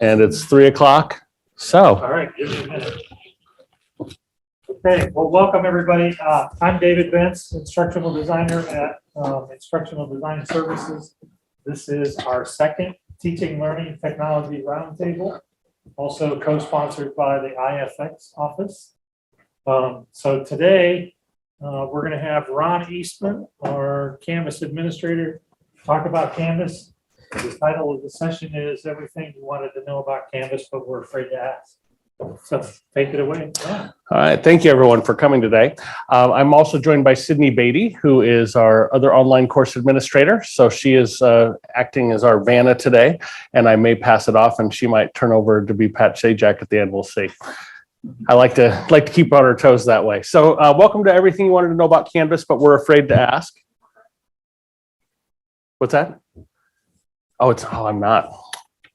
And it's 3 o'clock. So, All right, give me a minute. Okay, well, welcome everybody. I'm David Bentz, instructional designer at Instructional Design Services. This is our second Teaching Learning Technology Roundtable, also co-sponsored by the IFX office. So today we're going to have Ron Eastman, our Canvas administrator, talk about Canvas. The title of the session is Everything You Wanted to Know About Canvas, but We're Afraid to Ask. So take it away. all right. Thank you, everyone, for coming today. I'm also joined by Sydney Beatty, who is our other online course administrator. So she is acting as our Vanna today, and I may pass it off, and she might turn over to be Pat Sajak at the end. We'll see. I like to keep on our toes that way. So welcome to Everything You Wanted to Know About Canvas, but We're Afraid to Ask. What's that? Oh, I'm not.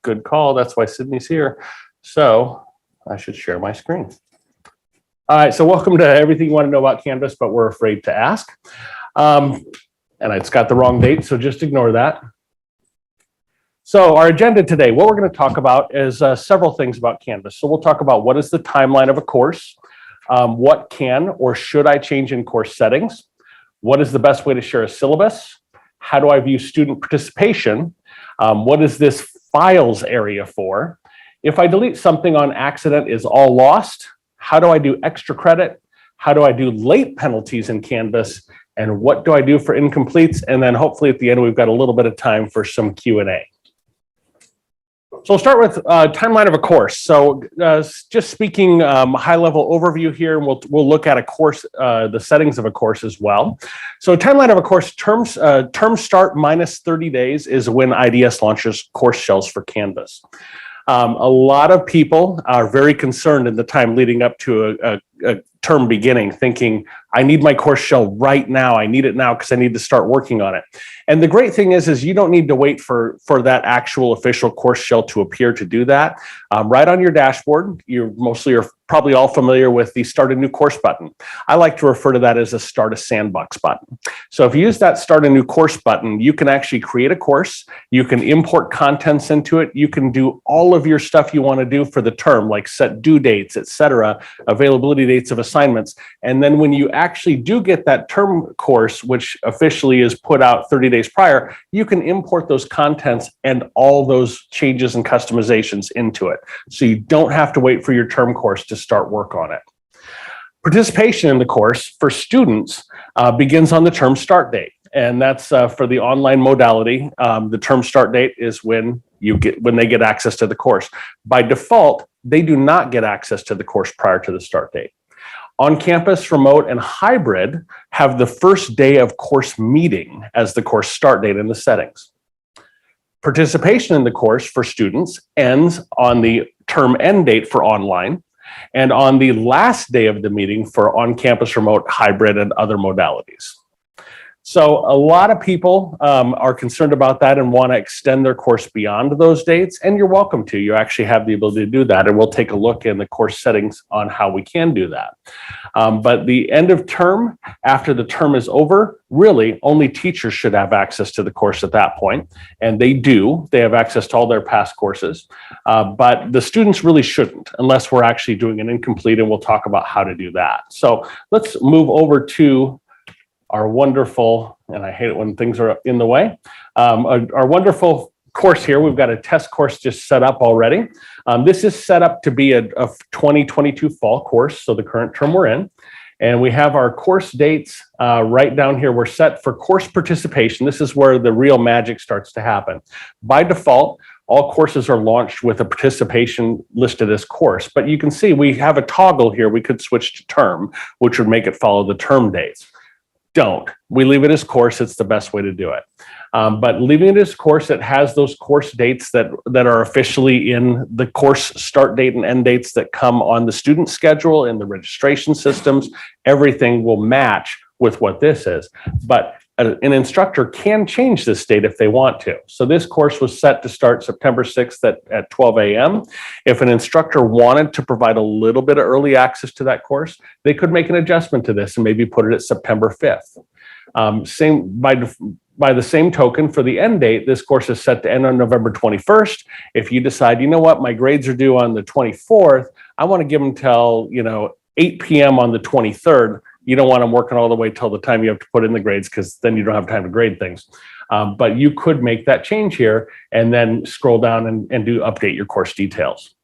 Good call. That's why Sydney's here. So I should share my screen. All right. So welcome to Everything You Want to Know About Canvas, but We're Afraid to Ask. And it's got the wrong date, so just ignore that. So our agenda today, what we're going to talk about is several things about Canvas. So we'll talk about what is the timeline of a course, what can or should I change in course settings, what is the best way to share a syllabus, how do I view student participation, what is this files area for, if I delete something on accident, is all lost, how do I do extra credit, how do I do late penalties in Canvas, and what do I do for incompletes, and then hopefully at the end we've got a little bit of time for some Q&A. So we'll start with timeline of a course. So just speaking high-level overview here, and we'll look at a course, the settings of a course as well. So timeline of a course, term start minus 30 days is when IDS launches course shells for Canvas. A lot of people are very concerned in the time leading up to a term beginning, thinking, I need my course shell right now. I need it now because I need to start working on it. And the great thing is you don't need to wait for that actual official course shell to appear to do that. Right on your dashboard, you're probably all familiar with the Start a New Course button. I like to refer to that as a Start a Sandbox button. So if you use that Start a New Course button, you can actually create a course, you can import contents into it, you can do all of your stuff you want to do for the term, like set due dates, etc., availability dates of assignments. And then when you actually do get that term course, which officially is put out 30 days prior, you can import those contents and all those changes and customizations into it. So you don't have to wait for your term course to start work on it. Participation in the course for students begins on the term start date. And that's for the online modality. The term start date is when they get access to the course. By default, they do not get access to the course prior to the start date. On campus, remote, and hybrid have the first day of course meeting as the course start date in the settings. Participation in the course for students ends on the term end date for online and on the last day of the meeting for on-campus, remote, hybrid, and other modalities. So a lot of people are concerned about that and want to extend their course beyond those dates, and you're welcome to. You actually have the ability to do that, and we'll take a look in the course settings on how we can do that. But the end of term, after the term is over, really only teachers should have access to the course at that point, and they do. They have access to all their past courses, but the students really shouldn't unless we're actually doing an incomplete, and we'll talk about how to do that. So let's move over to our wonderful, and I hate it when things are in the way, our wonderful course here. We've got a test course just set up already. This is set up to be a 2022 fall course, so the current term we're in. And we have our course dates right down here. We're set for course participation. This is where the real magic starts to happen. By default, all courses are launched with a participation listed as course, but you can see we have a toggle here. We could switch to term, which would make it follow the term dates. Don't. We leave it as course. It's the best way to do it. But leaving it as course, it has those course dates that are officially in the course start date and end dates that come on the student schedule in the registration systems. Everything will match with what this is. But an instructor can change this date if they want to. So this course was set to start September 6th at 12 a.m. If an instructor wanted to provide a little bit of early access to that course, they could make an adjustment to this and maybe put it at September 5th. by the same token, for the end date, this course is set to end on November 21st. If you decide, you know what, my grades are due on the 24th, I want to give them till, 8 p.m. on the 23rd. You don't want them working all the way till the time you have to put in the grades, because then you don't have time to grade things. But you could make that change here and then scroll down and update your course details.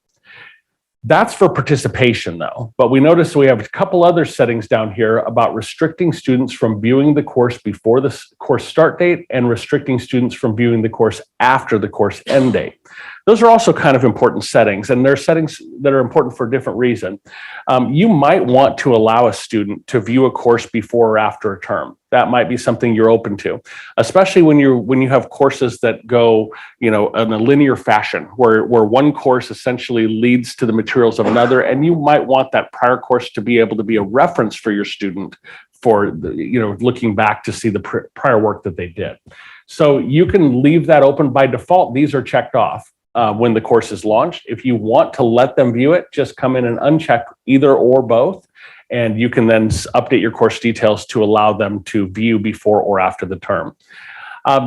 That's for participation though, but we notice we have a couple other settings down here about restricting students from viewing the course before the course start date and restricting students from viewing the course after the course end date. Those are also kind of important settings, and they're settings that are important for a different reason. You might want to allow a student to view a course before or after a term. That might be something you're open to, especially when you have courses that go, in a linear fashion, where one course essentially leads to the materials of another, and you might want that prior course to be able to be a reference for your student for looking back to see the prior work that they did. So you can leave that open. By default, these are checked off when the course is launched. If you want to let them view it, just come in and uncheck either or both, and you can then update your course details to allow them to view before or after the term.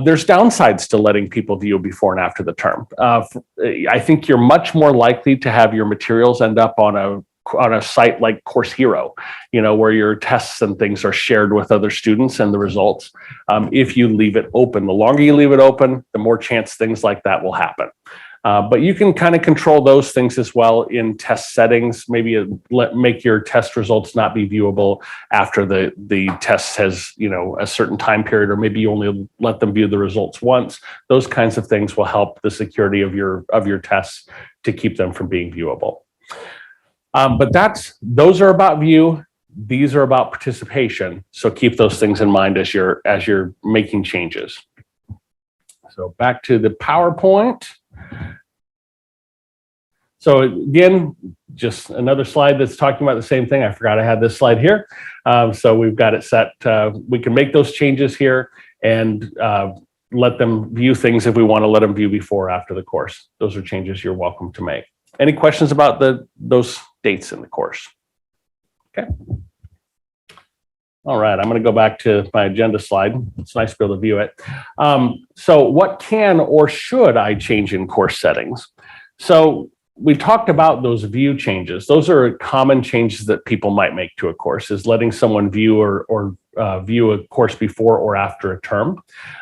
There's downsides to letting people view before and after the term. I think you're much more likely to have your materials end up on a site like Course Hero, where your tests and things are shared with other students and the results. If you leave it open, the longer you leave it open, the more chance things like that will happen. But you can kind of control those things as well in test settings. Maybe make your test results not be viewable after the test has a certain time period, or maybe you only let them view the results once. Those kinds of things will help the security of your tests to keep them from being viewable. But those are about view. These are about participation. So keep those things in mind as you're making changes. So back to the PowerPoint. So again, just another slide that's talking about the same thing. I forgot I had this slide here. So we've got it set. We can make those changes here and let them view things if we want to let them view before or after the course. Those are changes you're welcome to make. Any questions about those dates in the course? Okay. All right, I'm going to go back to my agenda slide. It's nice to be able to view it. So what can or should I change in course settings? So we talked about those view changes. Those are common changes that people might make to a course, is letting someone view or view a course before or after a term.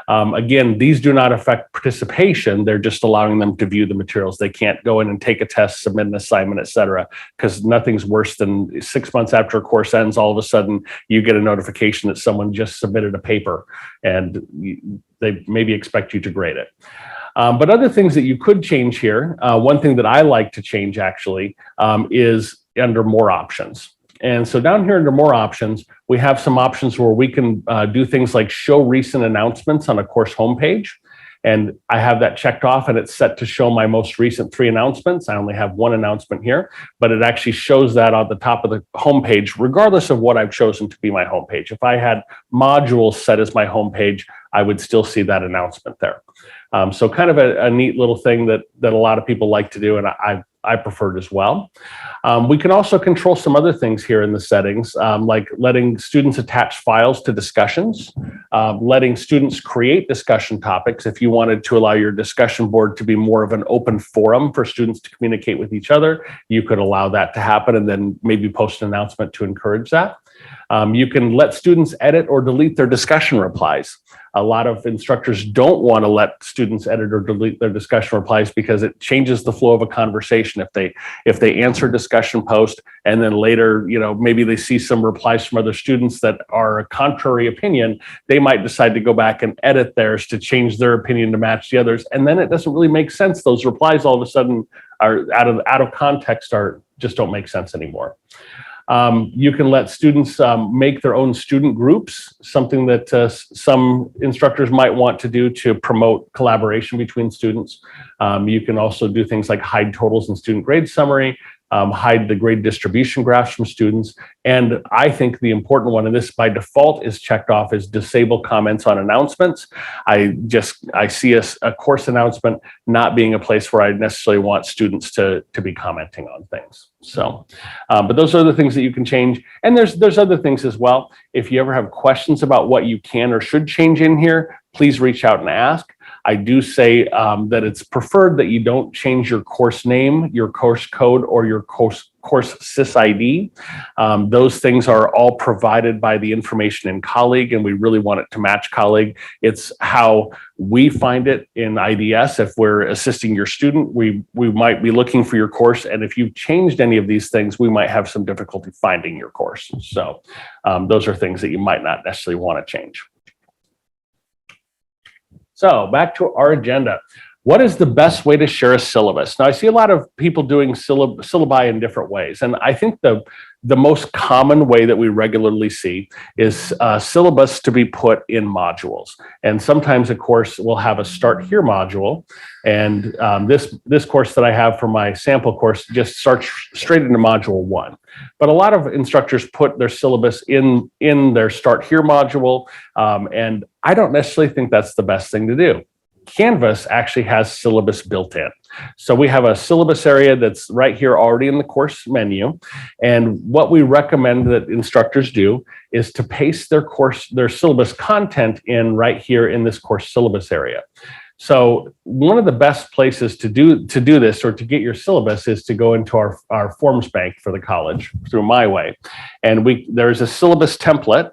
Again, these do not affect participation. They're just allowing them to view the materials. They can't go in and take a test, submit an assignment, et cetera, because nothing's worse than 6 months after a course ends, all of a sudden you get a notification that someone just submitted a paper and they maybe expect you to grade it. But other things that you could change here, one thing that I like to change actually is under more options. And so down here under more options, we have some options where we can do things like show recent announcements on a course homepage. And I have that checked off, and it's set to show my most recent 3 announcements. I only have 1 announcement here, but it actually shows that on the top of the homepage, regardless of what I've chosen to be my homepage. If I had modules set as my homepage, I would still see that announcement there. So kind of a neat little thing that a lot of people like to do, and I prefer it as well. We can also control some other things here in the settings, like letting students attach files to discussions, letting students create discussion topics. If you wanted to allow your discussion board to be more of an open forum for students to communicate with each other, you could allow that to happen and then maybe post an announcement to encourage that. You can let students edit or delete their discussion replies. A lot of instructors don't want to let students edit or delete their discussion replies because it changes the flow of a conversation. If they answer a discussion post and then later, maybe they see some replies from other students that are a contrary opinion, they might decide to go back and edit theirs to change their opinion to match the others. And then it doesn't really make sense. Those replies all of a sudden are out of context, just don't make sense anymore. You can let students make their own student groups, something that some instructors might want to do to promote collaboration between students. You can also do things like hide totals in student grade summary, hide the grade distribution graphs from students. And I think the important one, and this by default is checked off, is disable comments on announcements. I see a course announcement not being a place where I necessarily want students to be commenting on things. So, but those are the things that you can change. And there's other things as well. If you ever have questions about what you can or should change in here, please reach out and ask. I do say that it's preferred that you don't change your course name, your course code, or your course SysID. Those things are all provided by the information in Colleague, and we really want it to match Colleague. It's how we find it in IDS. If we're assisting your student, we might be looking for your course, and if you've changed any of these things, we might have some difficulty finding your course. So those are things that you might not necessarily want to change. So back to our agenda. What is the best way to share a syllabus? Now, I see a lot of people doing syllabi in different ways. And I think the most common way that we regularly see is syllabus to be put in modules. And sometimes a course will have a start here module. And this course that I have for my sample course just starts straight into module 1. But a lot of instructors put their syllabus in their start here module. And I don't necessarily think that's the best thing to do. Canvas actually has syllabus built in. So we have a syllabus area that's right here already in the course menu. And what we recommend that instructors do is to paste their syllabus content in right here in this course syllabus area. So one of the best places to do this or to get your syllabus is to go into our forms bank for the college through MyWay. And there's a syllabus template.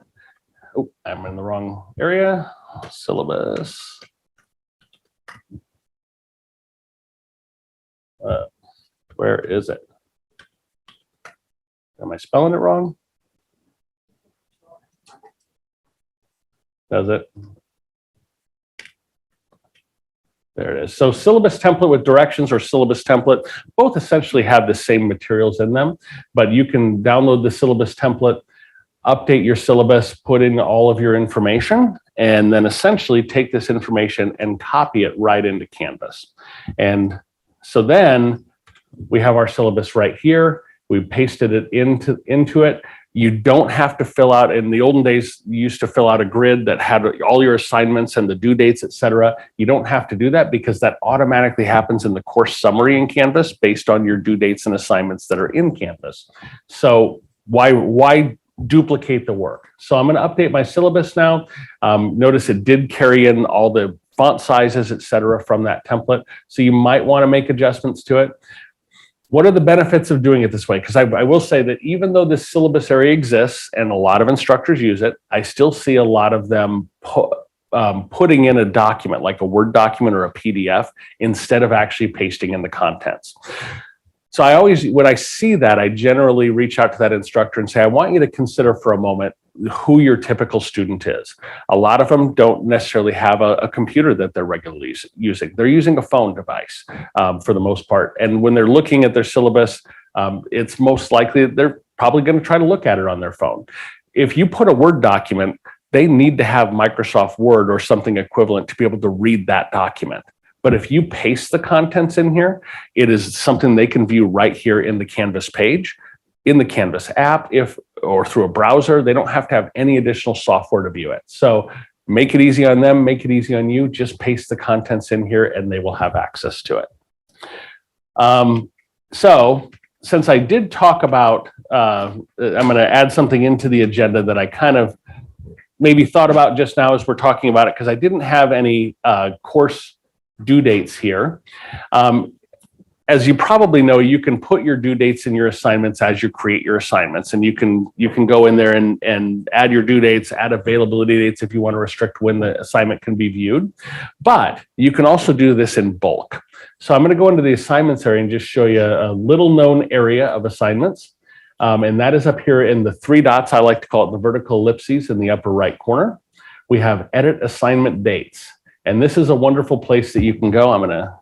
Oh, I'm in the wrong area. Syllabus. Where is it? Am I spelling it wrong? Does it? There it is. So syllabus template with directions or syllabus template, both essentially have the same materials in them, but you can download the syllabus template, update your syllabus, put in all of your information, and then essentially take this information and copy it right into Canvas. And so then we have our syllabus right here. We pasted it into it. You don't have to fill out, in the olden days, you used to fill out a grid that had all your assignments and the due dates, et cetera. You don't have to do that because that automatically happens in the course summary in Canvas based on your due dates and assignments that are in Canvas. So why duplicate the work? So I'm going to update my syllabus now. Notice it did carry in all the font sizes, et cetera, from that template. So you might want to make adjustments to it. What are the benefits of doing it this way? Because I will say that even though this syllabus area exists and a lot of instructors use it, I still see a lot of them putting in a document, like a Word document or a PDF, instead of actually pasting in the contents. So I always, when I see that, I generally reach out to that instructor and say, I want you to consider for a moment who your typical student is. A lot of them don't necessarily have a computer that they're regularly using. They're using a phone device for the most part. And when they're looking at their syllabus, it's most likely that they're probably going to try to look at it on their phone. If you put a Word document, they need to have Microsoft Word or something equivalent to be able to read that document. But if you paste the contents in here, it is something they can view right here in the Canvas page, in the Canvas app, or through a browser. They don't have to have any additional software to view it. So make it easy on them, make it easy on you. Just paste the contents in here and they will have access to it. So since I did talk about, I'm going to add something into the agenda that I kind of maybe thought about just now as we're talking about it, because I didn't have any course due dates here. As you probably know, you can put your due dates in your assignments as you create your assignments, and you can go in there and add your due dates, add availability dates if you want to restrict when the assignment can be viewed. But you can also do this in bulk. So I'm going to go into the assignments area and just show you a little known area of assignments. And that is up here in the 3 dots. I like to call it the vertical ellipses in the upper right corner. We have edit assignment dates. And this is a wonderful place that you can go. I'm going to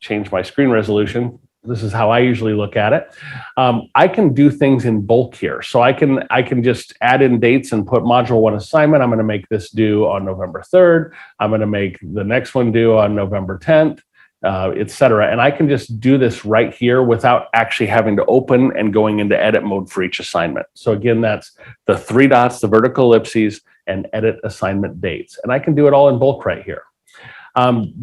change my screen resolution. This is how I usually look at it. I can do things in bulk here. So I can just add in dates and put module 1 assignment. I'm going to make this due on November 3rd. I'm going to make the next one due on November 10th. et cetera. And I can just do this right here without actually having to open and going into edit mode for each assignment. So again, that's the 3 dots, the vertical ellipses, and edit assignment dates. And I can do it all in bulk right here.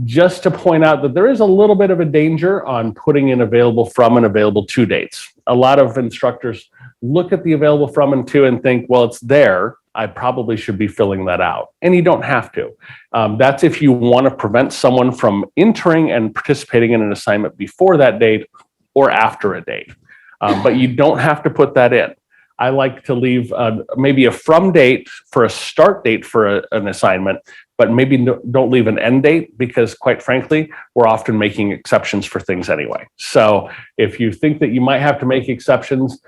Just to point out that there is a little bit of a danger on putting in available from and available to dates. A lot of instructors look at the available from and to and think, well, it's there. I probably should be filling that out. And you don't have to. That's if you want to prevent someone from entering and participating in an assignment before that date or after a date. But you don't have to put that in. I like to leave maybe a from date for a start date for an assignment, but maybe don't leave an end date because quite frankly, we're often making exceptions for things anyway. So if you think that you might have to make exceptions,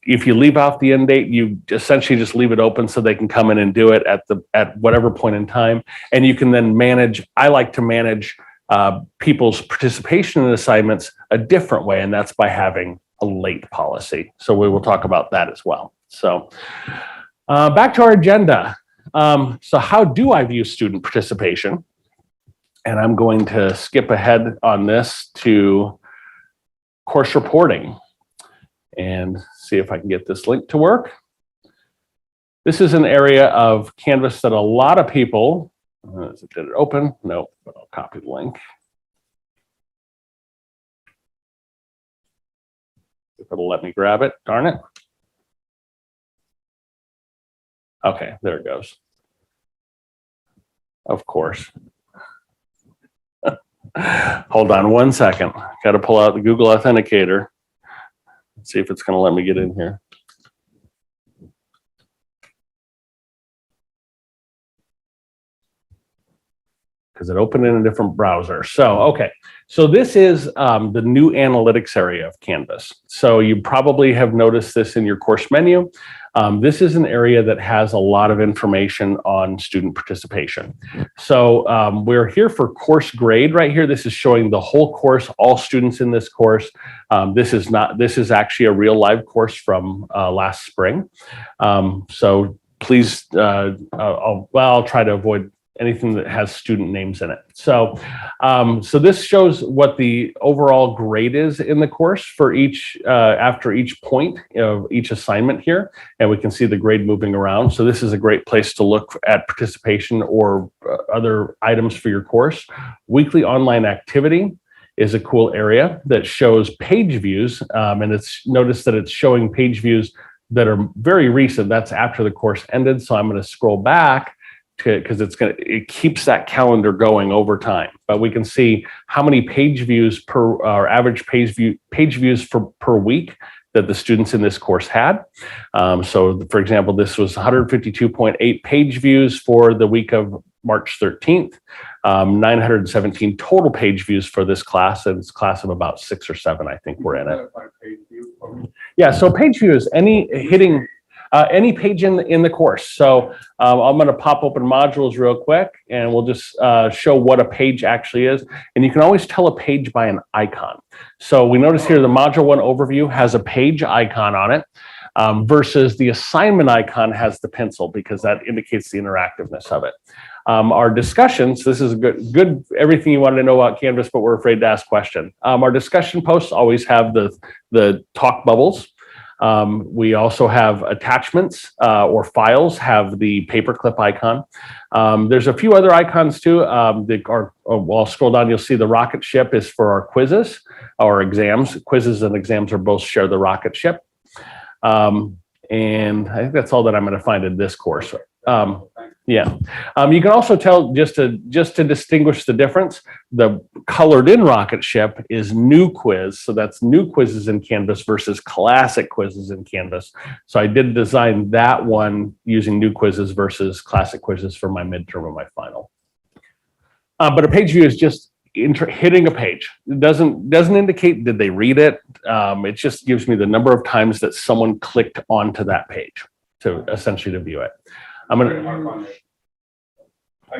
if you leave out the end date, you essentially just leave it open so they can come in and do it at whatever point in time. And you can then manage, I like to manage people's participation in assignments a different way, and that's by having a late policy. So we will talk about that as well. So back to our agenda. So how do I view student participation? And I'm going to skip ahead on this to course reporting and see if I can get this link to work. This is an area of Canvas that a lot of people, did it open? No, but I'll copy the link. If it'll let me grab it, darn it. Okay, there it goes. Of course. Hold on 1 second. Got to pull out the Google Authenticator. Let's see if it's going to let me get in here. Because it opened in a different browser. So, okay. So this is the new analytics area of Canvas. So you probably have noticed this in your course menu. This is an area that has a lot of information on student participation. So we're here for course grade right here. This is showing the whole course, all students in this course. This is actually a real live course from last spring. So please, I'll try to avoid anything that has student names in it. So, so this shows what the overall grade is in the course for each, after each point of each assignment here, and we can see the grade moving around. So this is a great place to look at participation or other items for your course. Weekly online activity is a cool area that shows page views, and it's noticed that it's showing page views that are very recent. That's after the course ended. So I'm going to scroll back because it keeps that calendar going over time. But we can see how many page views per or average page views per week that the students in this course had. So for example, this was 152.8 page views for the week of March 13th, 917 total page views for this class, and it's a class of about 6 or 7, I think we're in it. Yeah, so page view is any page in the course. So I'm going to pop open modules real quick, and we'll just show what a page actually is. And you can always tell a page by an icon. So we notice here the module 1 overview has a page icon on it, versus the assignment icon has the pencil because that indicates the interactiveness of it. Our discussions, this is good everything you wanted to know about Canvas, but we're afraid to ask questions. Our discussion posts always have the talk bubbles. We also have attachments or files have the paperclip icon. There's a few other icons too. I'll scroll down, you'll see the rocket ship is for our quizzes or exams. Quizzes and exams are both share the rocket ship. And I think that's all that I'm going to find in this course. Yeah. You can also tell, just to distinguish the difference, the colored in rocket ship is new quiz. So that's new quizzes in Canvas versus classic quizzes in Canvas. So I did design that one using new quizzes versus classic quizzes for my midterm and my final. But a page view is just hitting a page. It doesn't indicate did they read it. It just gives me the number of times that someone clicked onto that page to essentially to view it. I'm going to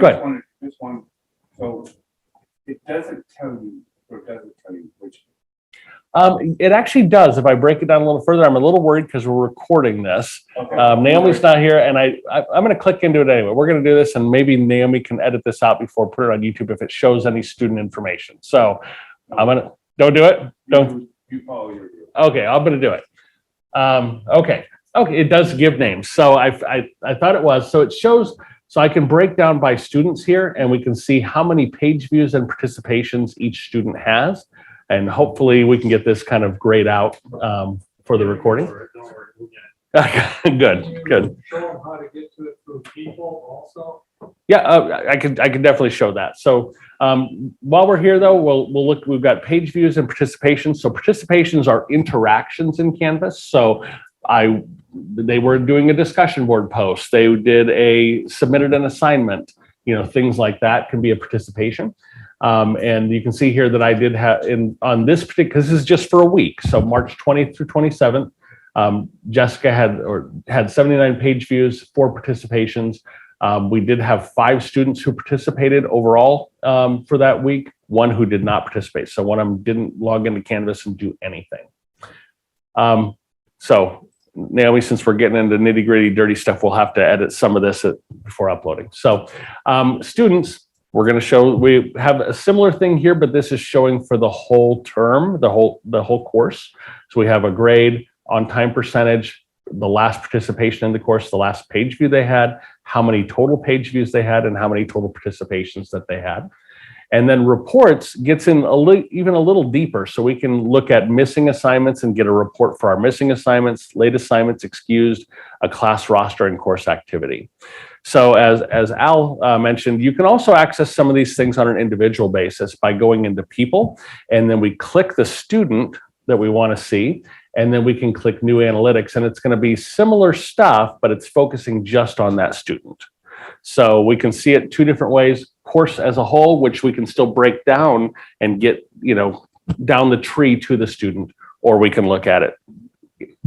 go ahead. This one, so it doesn't tell you, or doesn't tell you which. It actually does. If I break it down a little further, I'm a little worried because we're recording this. Naomi's not here, and I'm going to click into it anyway. We're going to do this, and maybe Naomi can edit this out before put it on YouTube if it shows any student information. So I'm gonna don't do it. Don't you follow your. Okay, I'm going to do it. Okay, it does give names. So I thought it was. So it shows. So I can break down by students here, and we can see how many page views and participations each student has. And hopefully we can get this kind of grayed out for the recording. Good. Show them how to get to it through people also. Yeah, I could definitely show that. So while we're here though, we'll look, we've got page views and participations. So participations are interactions in Canvas. So they were doing a discussion board post. They submitted an assignment, things like that can be a participation. And you can see here that I did have on this particular, because this is just for a week. So March 20th through 27th, Jessica had 79 page views, 4 participations. We did have 5 students who participated overall for that week, 1 who did not participate. So one of them didn't log into Canvas and do anything. So Naomi, since we're getting into nitty gritty, dirty stuff, we'll have to edit some of this before uploading. So students, we're going to show, we have a similar thing here, but this is showing for the whole term, the whole course. So we have a grade, on-time percentage, the last participation in the course, the last page view they had, how many total page views they had, and how many total participations that they had. And then reports gets in even a little deeper. So we can look at missing assignments and get a report for our missing assignments, late assignments, excused, a class roster, and course activity. So as Al mentioned, you can also access some of these things on an individual basis by going into people, and then we click the student that we want to see, and then we can click new analytics, and it's going to be similar stuff, but it's focusing just on that student. So we can see it 2 different ways: course as a whole, which we can still break down and get down the tree to the student, or we can look at it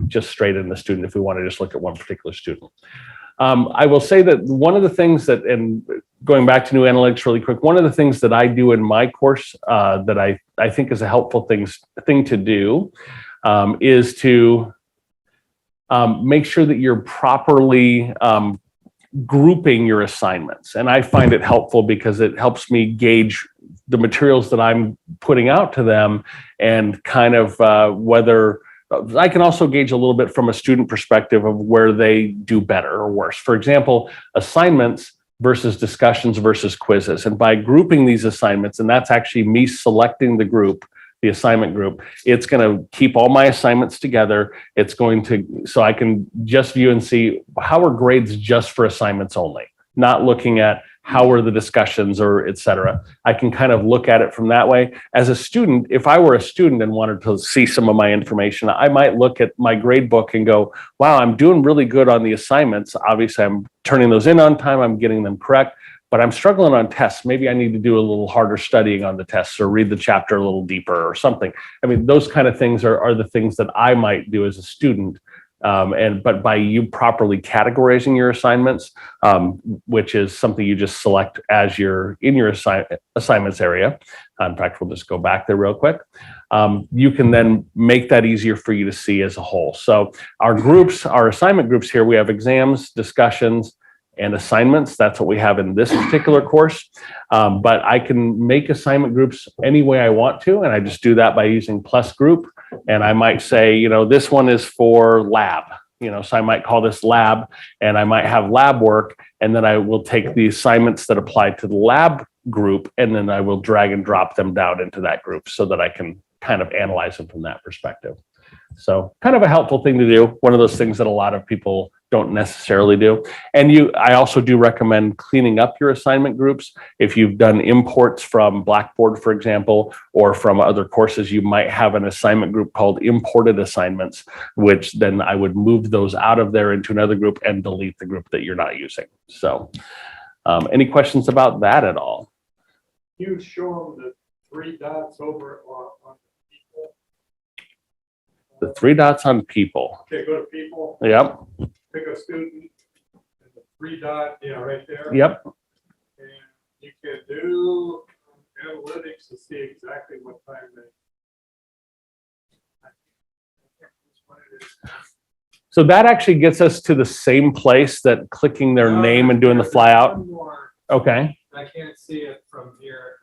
just straight in the student if we want to just look at one particular student. I will say that one of the things that, and going back to new analytics really quick, one of the things that I do in my course that I think is a helpful thing to do is to make sure that you're properly grouping your assignments. And I find it helpful because it helps me gauge the materials that I'm putting out to them, and kind of whether I can also gauge a little bit from a student perspective of where they do better or worse. For example, assignments versus discussions versus quizzes. And by grouping these assignments, and that's actually me selecting the group, the assignment group, it's going to keep all my assignments together. It's going to, so I can just view and see how are grades just for assignments only, not looking at how are the discussions or et cetera. I can kind of look at it from that way. As a student, if I were a student and wanted to see some of my information, I might look at my grade book and go, wow, I'm doing really good on the assignments. Obviously, I'm turning those in on time. I'm getting them correct, but I'm struggling on tests. Maybe I need to do a little harder studying on the tests or read the chapter a little deeper or something. I mean, those kind of things are the things that I might do as a student. But by you properly categorizing your assignments, which is something you just select as you're in your assignments area. In fact, we'll just go back there real quick. You can then make that easier for you to see as a whole. So our groups, our assignment groups here, we have exams, discussions, and assignments. That's what we have in this particular course. But I can make assignment groups any way I want to, and I just do that by using plus group. And I might say, this one is for lab, so I might call this lab, and I might have lab work, and then I will take the assignments that apply to the lab group, and then I will drag and drop them down into that group so that I can kind of analyze them from that perspective. So kind of a helpful thing to do. One of those things that a lot of people don't necessarily do. And I also do recommend cleaning up your assignment groups. If you've done imports from Blackboard, for example, or from other courses, you might have an assignment group called imported assignments, which then I would move those out of there into another group and delete the group that you're not using. So any questions about that at all? You show them the 3 dots over on people. The 3 dots on people. Okay, go to people. Yep. Pick a student, and the 3 dot, right there. Yep. And you can do analytics to see exactly what time what it is. So that actually gets us to the same place that clicking their name and doing the There's flyout. one more. Okay. I can't see it from here.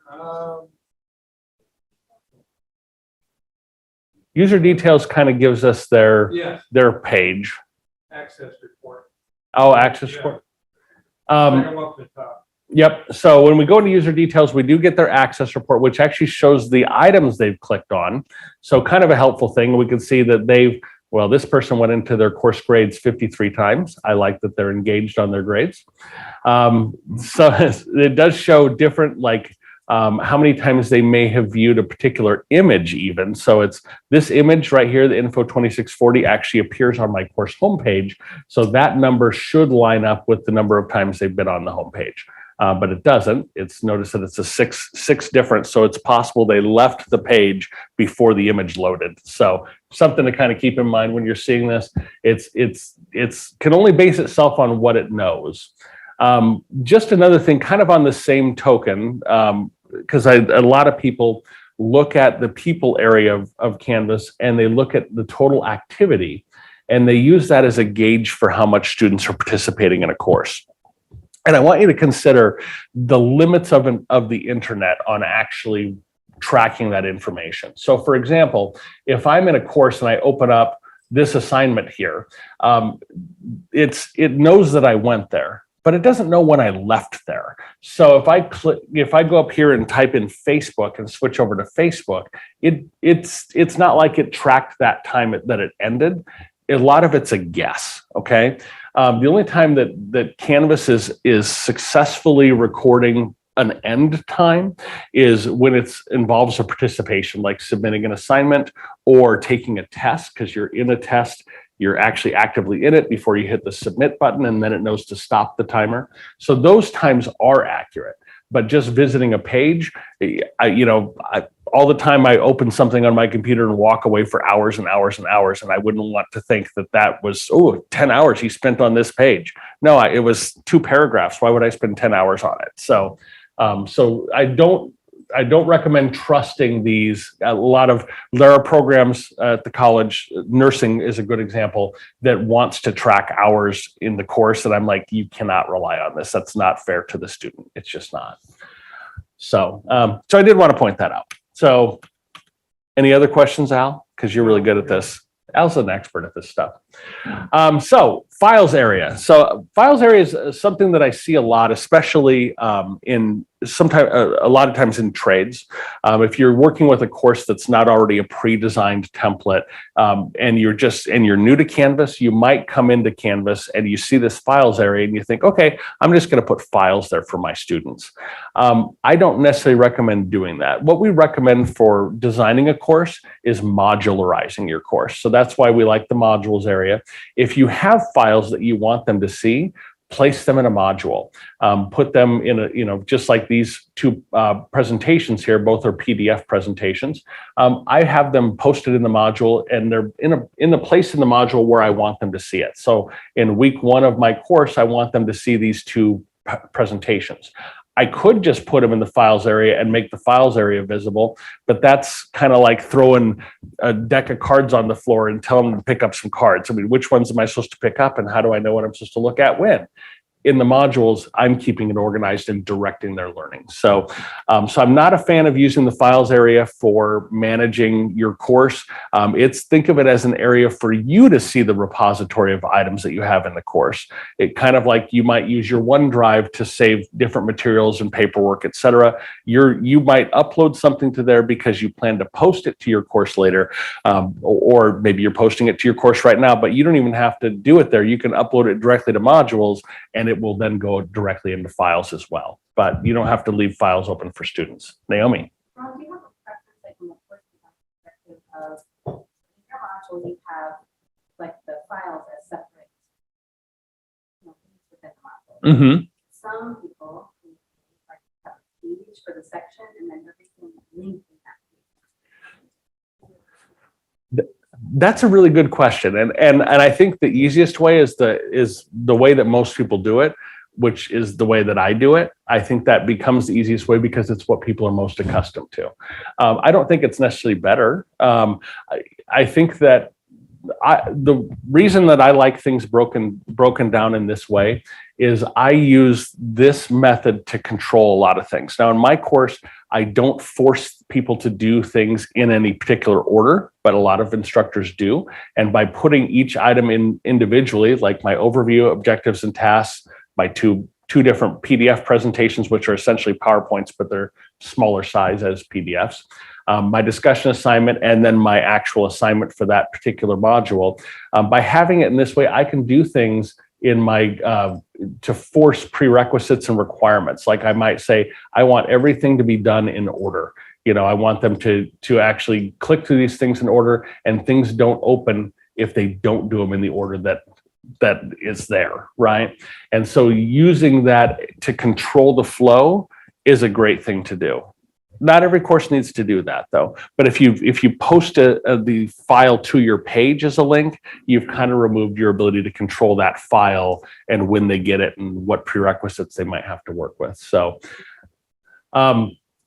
User details kind of gives us Yes, their page. access report. Oh, access Yeah. report. Second up the top. Yep. So when we go into user details, we do get their access report, which actually shows the items they've clicked on. So kind of a helpful thing. We can see that this person went into their course grades 53 times. I like that they're engaged on their grades. So it does show different, like how many times they may have viewed a particular image even. So it's this image right here, the info 2640 actually appears on my course homepage. So that number should line up with the number of times they've been on the homepage. But it doesn't. It's noticed that it's a six different. So it's possible they left the page before the image loaded. So something to kind of keep in mind when you're seeing this. It's can only base itself on what it knows. Just another thing, kind of on the same token, because a lot of people look at the people area of Canvas and they look at the total activity, and they use that as a gauge for how much students are participating in a course. And I want you to consider the limits of the internet on actually tracking that information. So for example, if I'm in a course and I open up this assignment here, it knows that I went there, but it doesn't know when I left there. So if I go up here and type in Facebook and switch over to Facebook, it's not like it tracked that time that it ended. A lot of it's a guess, okay? The only time that Canvas is successfully recording an end time is when it involves a participation, like submitting an assignment or taking a test, because you're in a test, you're actually actively in it before you hit the submit button, and then it knows to stop the timer. So those times are accurate. But just visiting a page, all the time I open something on my computer and walk away for hours and hours and hours, and I wouldn't want to think that was 10 hours he spent on this page. No, it was 2 paragraphs. Why would I spend 10 hours on it? So I don't recommend trusting these. There are programs at the college, nursing is a good example, that wants to track hours in the course. And I'm like, you cannot rely on this. That's not fair to the student. It's just not. So I did want to point that out. So any other questions, Al? Because you're really good at this. Al's an expert at this stuff. So files area. So files area is something that I see a lot, especially a lot of times in trades. If you're working with a course that's not already a pre-designed template, and you're new to Canvas, you might come into Canvas and you see this files area and you think, okay, I'm just going to put files there for my students. I don't necessarily recommend doing that. What we recommend for designing a course is modularizing your course. So that's why we like the modules area. If you have files that you want them to see, place them in a module, put them in just like these 2 presentations here, both are PDF presentations. I have them posted in the module, and they're in the place in the module where I want them to see it. So in week 1 of my course, I want them to see these 2 presentations. I could just put them in the files area and make the files area visible, but that's kind of like throwing a deck of cards on the floor and telling them to pick up some cards. I mean, which ones am I supposed to pick up, and how do I know what I'm supposed to look at when? In the modules, I'm keeping it organized and directing their learning. So I'm not a fan of using the files area for managing your course. Think of it as an area for you to see the repository of items that you have in the course. It kind of like you might use your OneDrive to save different materials and paperwork, et cetera. You might upload something to there because you plan to post it to your course later, or maybe you're posting it to your course right now, but you don't even have to do it there. You can upload it directly to modules, and it will then go directly into files as well. But you don't have to leave files open for students. Naomi? Do you have a preference, like from a course design perspective of in your module, you have like the files as separate within the module? Mm-hmm. Some people like have a page for the section and then everything linked in that page. That's a really good question, and I think the easiest way is the way that most people do it, which is the way that I do it. I think that becomes the easiest way because it's what people are most accustomed to. I don't think it's necessarily better. I think that the reason that I like things broken down in this way is I use this method to control a lot of things. Now in my course, I don't force people to do things in any particular order, but a lot of instructors do. And by putting each item in individually, like my overview, objectives and tasks, my two different PDF presentations, which are essentially PowerPoints, but they're smaller size as PDFs, my discussion assignment, and then my actual assignment for that particular module. By having it in this way, I can do things in my to force prerequisites and requirements. Like I might say, I want everything to be done in order. You know, I want them to actually click through these things in order, and things don't open if they don't do them in the order that is there, right? And so using that to control the flow is a great thing to do. Not every course needs to do that though. But if you post the file to your page as a link, you've kind of removed your ability to control that file and when they get it and what prerequisites they might have to work with. So,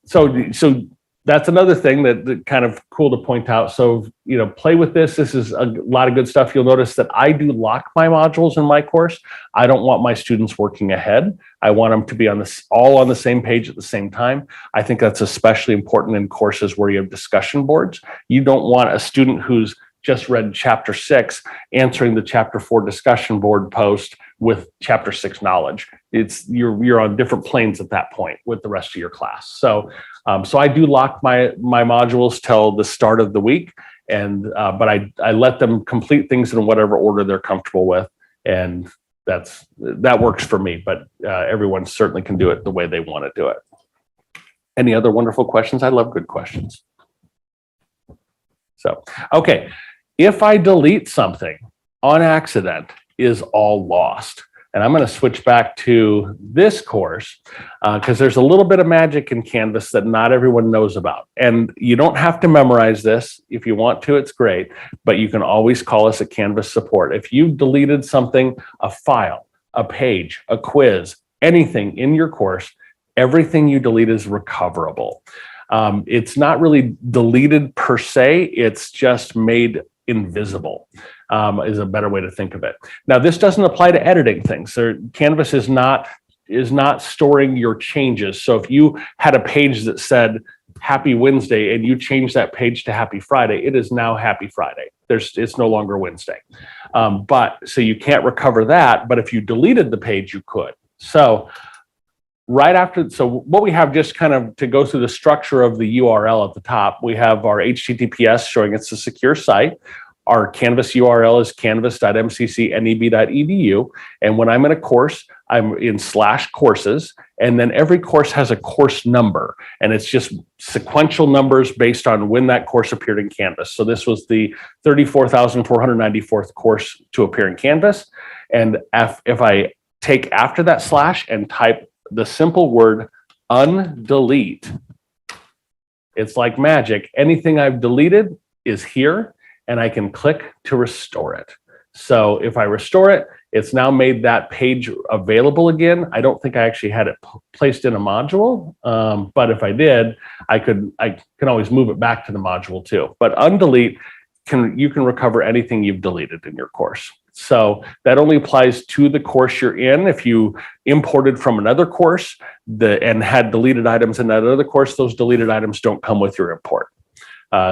so that's another thing that kind of cool to point out. So, you know, play with this. This is a lot of good stuff. You'll notice that I do lock my modules in my course. I don't want my students working ahead. I want them to be all on the same page at the same time. I think that's especially important in courses where you have discussion boards. You don't want a student who's just read chapter 6 answering the chapter 4 discussion board post with chapter 6 knowledge. You're on different planes at that point with the rest of your class. So so I do lock my modules till the start of the week, and but I let them complete things in whatever order they're comfortable with, and that works for me. But everyone certainly can do it the way they want to do it. Any other wonderful questions? I love good questions. So okay, if I delete something on accident, is all lost? And I'm going to switch back to this course because there's a little bit of magic in Canvas that not everyone knows about. And you don't have to memorize this. If you want to, it's great, but you can always call us at Canvas support. If you deleted something, a file, a page, a quiz, anything in your course, everything you delete is recoverable. It's not really deleted per se, it's just made invisible. Is a better way to think of it. Now, this doesn't apply to editing things. Canvas is not storing your changes. So if you had a page that said Happy Wednesday and you change that page to Happy Friday, it is now Happy Friday. It's no longer Wednesday. So you can't recover that. But if you deleted the page, you could. So what we have, just kind of to go through the structure of the URL at the top, we have our HTTPS showing it's a secure site. Our Canvas URL is canvas.mccneb.edu. And when I'm in a course, I'm in /courses. And then every course has a course number. And it's just sequential numbers based on when that course appeared in Canvas. So this was the 34,494th course to appear in Canvas. And if I take after that / and type the simple word undelete, it's like magic. Anything I've deleted is here, and I can click to restore it. So if I restore it, it's now made that page available again. I don't think I actually had it placed in a module, but if I did, I can always move it back to the module too. But undelete, you can recover anything you've deleted in your course. So that only applies to the course you're in. If you imported from another course and had deleted items in that other course, those deleted items don't come with your import.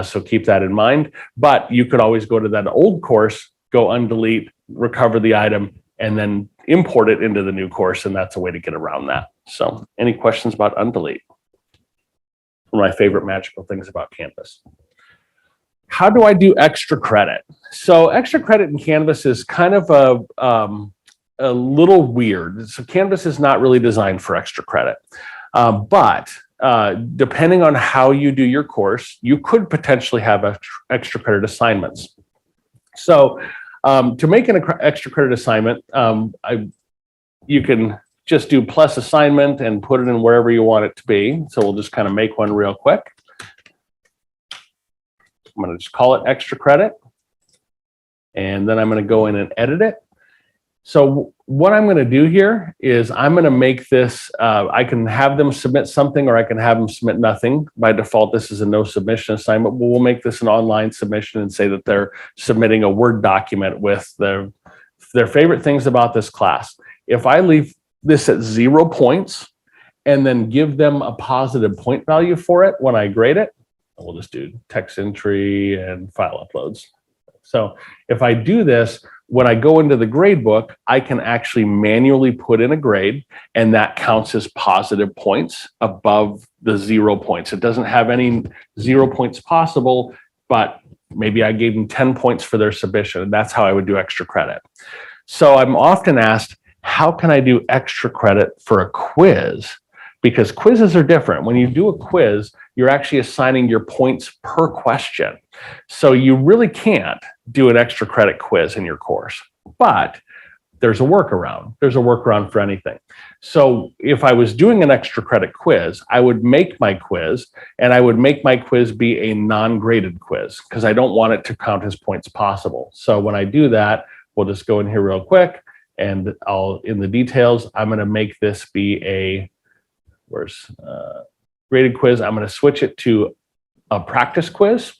So keep that in mind. But you could always go to that old course, go undelete, recover the item, and then import it into the new course. And that's a way to get around that. So any questions about undelete? One of my favorite magical things about Canvas. How do I do extra credit? So extra credit in Canvas is kind of a little weird. So Canvas is not really designed for extra credit, but depending on how you do your course, you could potentially have extra credit assignments. So to make an extra credit assignment, you can just do plus assignment and put it in wherever you want it to be. So we'll just kind of make one real quick. I'm going to just call it extra credit. And then I'm going to go in and edit it. So what I'm going to do here is I'm going to make this, I can have them submit something or I can have them submit nothing. By default, this is a no submission assignment, but we'll make this an online submission and say that they're submitting a Word document with their favorite things about this class. If I leave this at 0 points and then give them a positive point value for it when I grade it, we'll just do text entry and file uploads. So if I do this, when I go into the grade book, I can actually manually put in a grade, and that counts as positive points above the 0 points. It doesn't have any 0 points possible, but maybe I gave them 10 points for their submission, and that's how I would do extra credit. So I'm often asked, how can I do extra credit for a quiz? Because quizzes are different. When you do a quiz, you're actually assigning your points per question. So you really can't do an extra credit quiz in your course, but there's a workaround. There's a workaround for anything. So if I was doing an extra credit quiz, I would make my quiz, and I would make my quiz be a non-graded quiz because I don't want it to count as points possible. So when I do that, we'll just go in here real quick, and I'll, in the details, I'm going to make this be a graded quiz. I'm going to switch it to a practice quiz.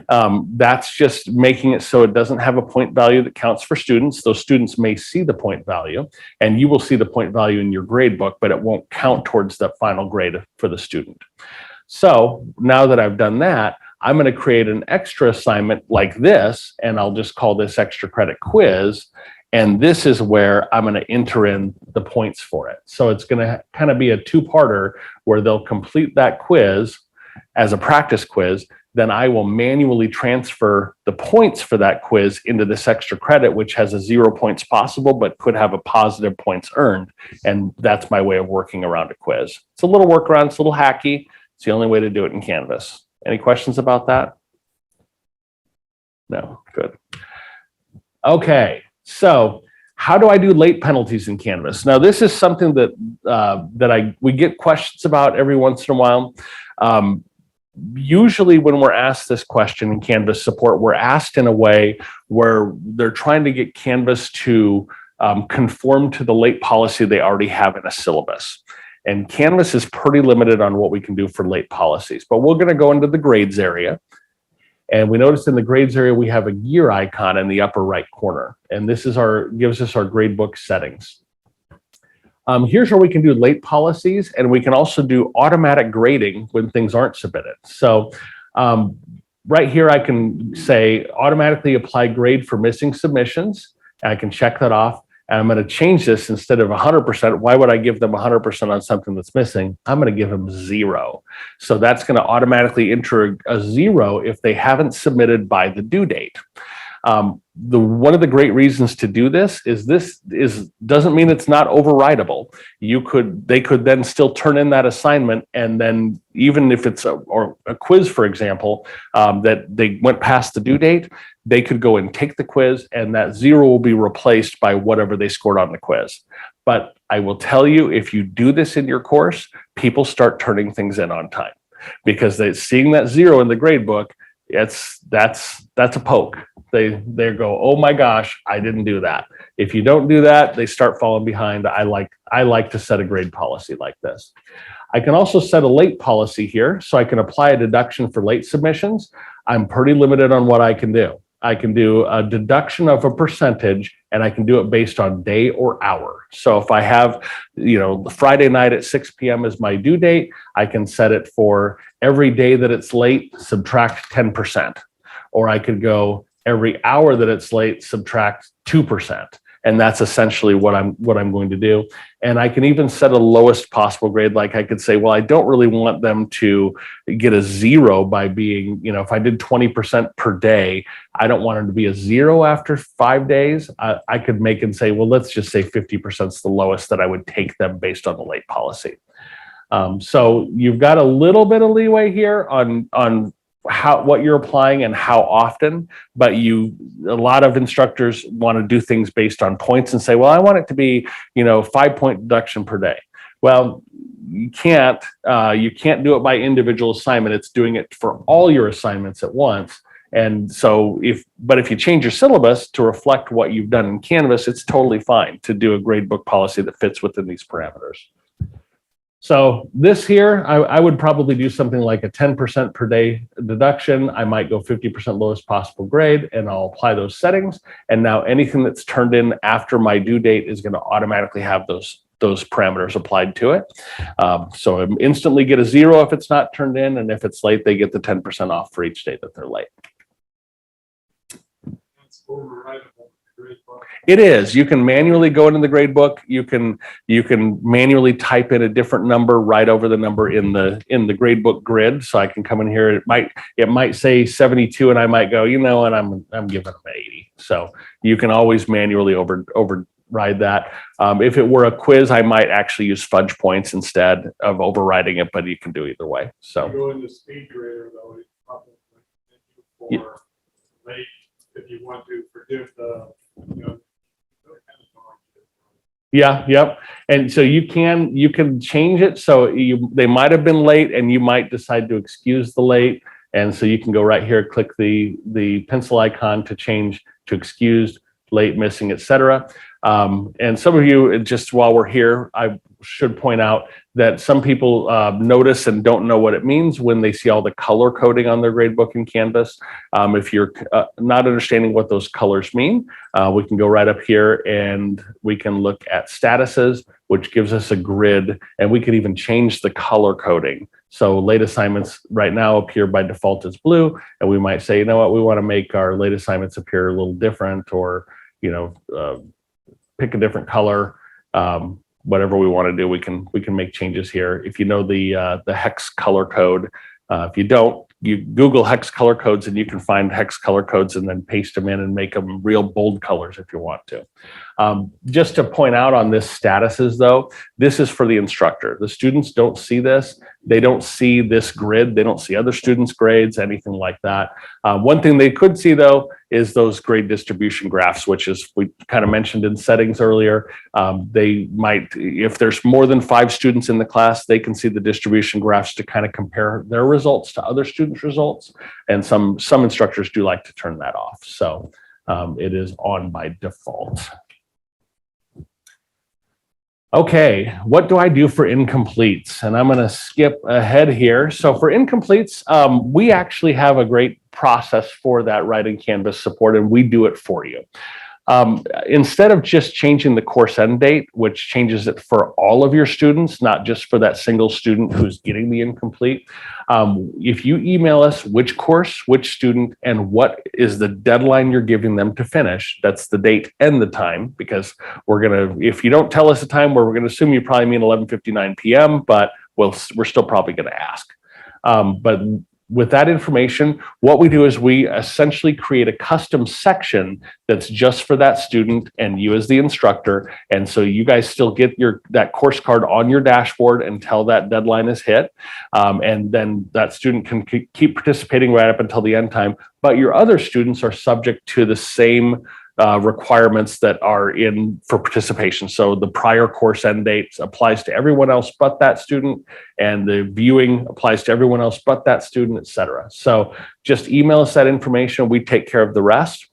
That's just making it so it doesn't have a point value that counts for students. Those students may see the point value, and you will see the point value in your grade book, but it won't count towards the final grade for the student. So now that I've done that, I'm going to create an extra assignment like this, and I'll just call this extra credit quiz. And this is where I'm going to enter in the points for it. So it's going to kind of be a two-parter where they'll complete that quiz as a practice quiz. Then I will manually transfer the points for that quiz into this extra credit, which has a 0 points possible, but could have a positive points earned. And that's my way of working around a quiz. It's a little workaround, it's a little hacky. It's the only way to do it in Canvas. Any questions about that? No, good. Okay. So how do I do late penalties in Canvas? Now, this is something that we get questions about every once in a while. Usually when we're asked this question in Canvas support, we're asked in a way where they're trying to get Canvas to conform to the late policy they already have in a syllabus. And Canvas is pretty limited on what we can do for late policies, but we're going to go into the grades area. And we notice in the grades area, we have a gear icon in the upper right corner. And this is gives us our gradebook settings. Here's where we can do late policies, and we can also do automatic grading when things aren't submitted. So right here, I can say automatically apply grade for missing submissions. And I can check that off. And I'm going to change this instead of 100%. Why would I give them 100% on something that's missing? I'm going to give them 0. So that's going to automatically enter a 0 if they haven't submitted by the due date. One of the great reasons to do this doesn't mean it's not overridable. They could then still turn in that assignment, and then even if it's a quiz, for example, that they went past the due date, they could go and take the quiz, and that 0 will be replaced by whatever they scored on the quiz. But I will tell you, if you do this in your course, people start turning things in on time because seeing that 0 in the grade book, that's a poke. They go, oh my gosh, I didn't do that. If you don't do that, they start falling behind. I like to set a grade policy like this. I can also set a late policy here, so I can apply a deduction for late submissions. I'm pretty limited on what I can do. I can do a deduction of a percentage, and I can do it based on day or hour. So if I have, Friday night at 6 p.m. is my due date, I can set it for every day that it's late, subtract 10%. Or I could go every hour that it's late, subtract 2%. And that's essentially what I'm going to do. And I can even set a lowest possible grade. Like I could say, well, I don't really want them to get a 0 by being, if I did 20% per day, I don't want them to be a 0 after 5 days. I could make and say, well, let's just say 50% is the lowest that I would take them based on the late policy. So you've got a little bit of leeway here on what you're applying and how often, but a lot of instructors want to do things based on points and say, well, I want it to be, 5-point deduction per day. Well, you can't do it by individual assignment. It's doing it for all your assignments at once. And so but if you change your syllabus to reflect what you've done in Canvas, it's totally fine to do a gradebook policy that fits within these parameters. So this here, I would probably do something like a 10% per day deduction. I might go 50% lowest possible grade, and I'll apply those settings. And now anything that's turned in after my due date is going to automatically have those parameters applied to it. So I instantly get a 0 if it's not turned in, and if it's late, they get the 10% off for each day that they're late. That's overridable. It is. You can manually go into the grade book. You can manually type in a different number right over the number in the grade book grid. So I can come in here. It might say 72, and I might go, you know what, I'm giving them 80. So you can always manually override that. If it were a quiz, I might actually use fudge points instead of overriding it, but you can do either way. So you go into speed grader though, it's probably for late if you want to forgive the, you know. Yeah, yep. And so you can change it. So they might have been late, and you might decide to excuse the late. And so you can go right here, click the pencil icon to change to excused, late, missing, etc. And some of you, just while we're here, I should point out that some people notice and don't know what it means when they see all the color coding on their gradebook in Canvas. If you're not understanding what those colors mean, we can go right up here and we can look at statuses, which gives us a grid, and we could even change the color coding. So late assignments right now appear by default as blue, and we might say, you know what, we want to make our late assignments appear a little different, or pick a different color. Whatever we want to do, we can make changes here. If you know the hex color code, if you don't, you Google hex color codes and you can find hex color codes and then paste them in and make them real bold colors if you want to. Just to point out on this statuses though, this is for the instructor. The students don't see this. They don't see this grid. They don't see other students' grades, anything like that. One thing they could see though is those grade distribution graphs, which is we kind of mentioned in settings earlier. They might, if there's more than 5 students in the class, they can see the distribution graphs to kind of compare their results to other students' results. And some instructors do like to turn that off. So it is on by default. Okay, what do I do for incompletes? And I'm going to skip ahead here. So for incompletes, we actually have a great process for that right in Canvas support, and we do it for you. Instead of just changing the course end date, which changes it for all of your students, not just for that single student who's getting the incomplete, if you email us which course, which student, and what is the deadline you're giving them to finish, that's the date and the time, because if you don't tell us the time, we're gonna assume you probably mean 11:59 p.m., but we're still probably gonna ask. But with that information, what we do is we essentially create a custom section that's just for that student and you as the instructor. And so you guys still get that course card on your dashboard until that deadline is hit. And then that student can keep participating right up until the end time. But your other students are subject to the same requirements that are in for participation. So the prior course end date applies to everyone else but that student, and the viewing applies to everyone else but that student, etc. So just email us that information. We take care of the rest.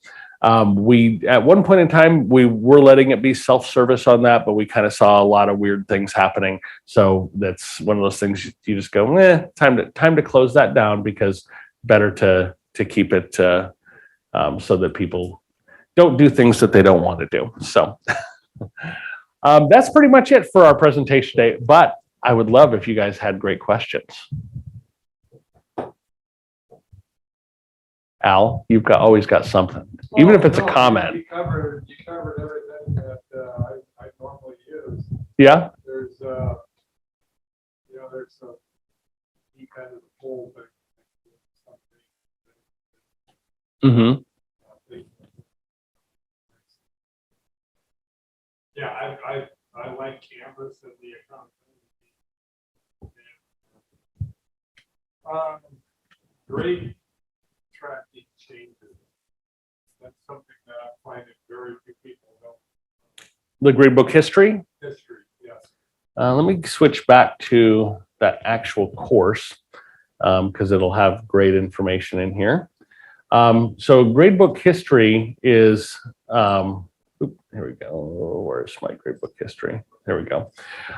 We, at one point in time, we were letting it be self-service on that, but we kind of saw a lot of weird things happening. So that's one of those things you just go, time to close that down, because better to keep it so that people don't do things that they don't want to do. So that's pretty much it for our presentation today, but I would love if you guys had great questions. Al, you've always got something, even if it's a comment. You covered everything that I normally use. Yeah. There's there's a kind of whole thing. Mm-hmm. Yeah, I like Canvas and the account. Grade tracking changes. That's something that I find that very few people know. The gradebook history? History, yes. Let me switch back to that actual course, because it'll have great information in here. So gradebook history is, here we go. Where's my gradebook history? There we go.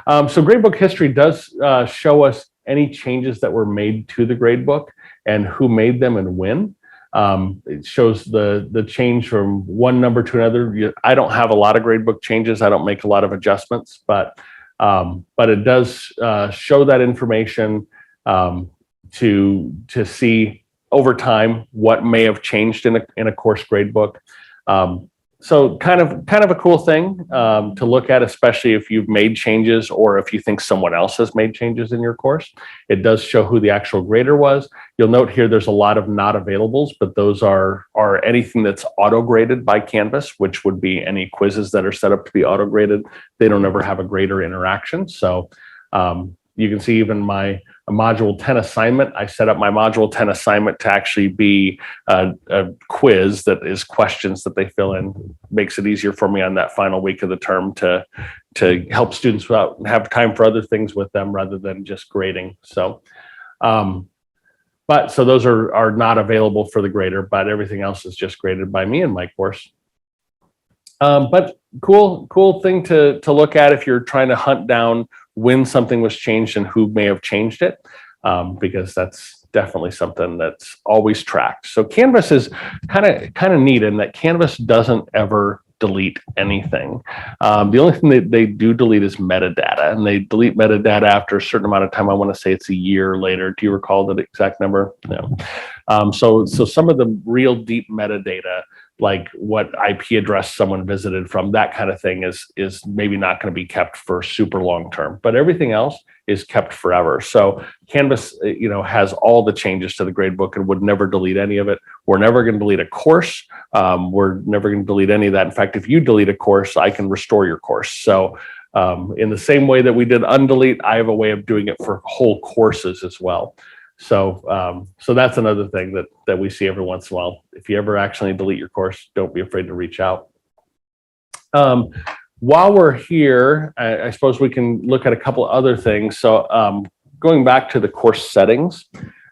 So gradebook history does show us any changes that were made to the gradebook and who made them and when. It shows the change from one number to another. I don't have a lot of gradebook changes. I don't make a lot of adjustments, but it does show that information to see over time what may have changed in a course gradebook. So kind of a cool thing to look at, especially if you've made changes or if you think someone else has made changes in your course. It does show who the actual grader was. You'll note here there's a lot of not availables, but those are anything that's auto-graded by Canvas, which would be any quizzes that are set up to be auto-graded. They don't ever have a grader interaction. So you can see even my module 10 assignment. I set up my module 10 assignment to actually be a quiz that is questions that they fill in. Makes it easier for me on that final week of the term to help students have time for other things with them rather than just grading. So, so those are not available for the grader, but everything else is just graded by me in my course. But cool thing to look at if you're trying to hunt down when something was changed and who may have changed it, because that's definitely something that's always tracked. So Canvas is kind of neat in that Canvas doesn't ever delete anything. The only thing that they do delete is metadata, and they delete metadata after a certain amount of time. I want to say it's a year later. Do you recall the exact number? No. So some of the real deep metadata, like what IP address someone visited from, that kind of thing is maybe not going to be kept for super long term, but everything else is kept forever. So Canvas, has all the changes to the gradebook and would never delete any of it. We're never going to delete a course. We're never going to delete any of that. In fact, if you delete a course, I can restore your course. So in the same way that we did undelete, I have a way of doing it for whole courses as well. So that's another thing that we see every once in a while. If you ever actually delete your course, don't be afraid to reach out. While we're here, I suppose we can look at a couple other things. So going back to the course settings,